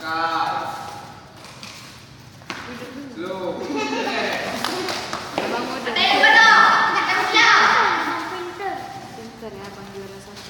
Pinter ya Bang juara 1.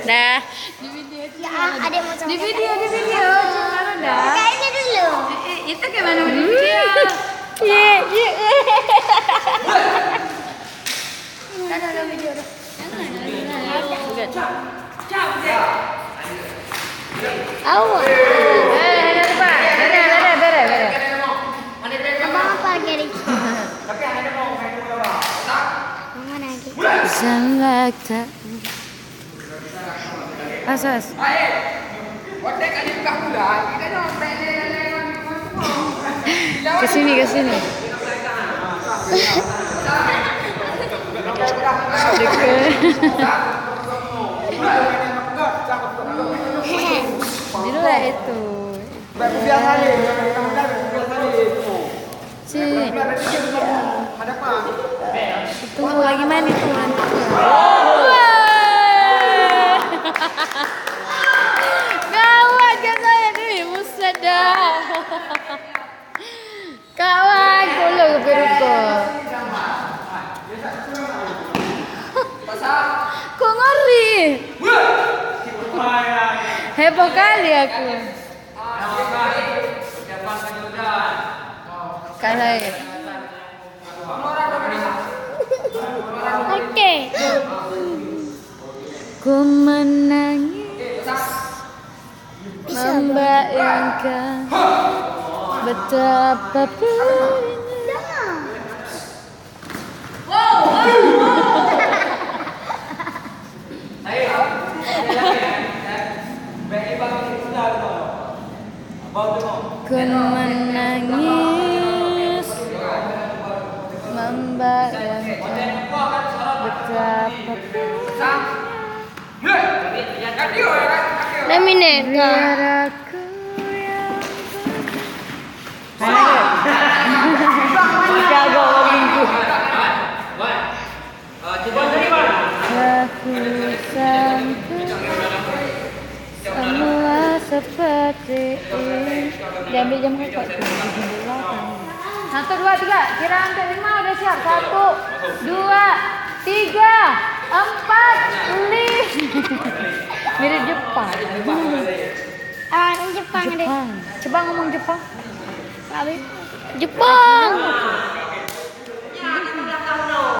Dah. Di video aja. Ya, ada yang mau coba. Di video. Gimana dah? Kayaknya dulu. Itu gimana di video? Ada video. Awak. Ada depan. Bere. Abang apa lagi? Mana lagi? Zalakta. Asas. Kesini. Inilah itu. Sini. Tunggu lagi main itu. Gawat kan saya nih, buset dah. Kawan, kolo ke peruko. Kok ngeri? Heboh kali aku. Kalah ya. Oke. Ku menangis membayangkan betapa perihnya menangis membayangkan betapa Laminate. biar aku yang jago minggu aku sampai semua seperti ini. Diambil jam berapa? 1, 2, 3. Kira sampai 5 udah siap. 1, 2, 3, 4, 5. Mirip Jepang. Orang Jepang deh. Jepang. Coba ngomong Jepang. Jepang.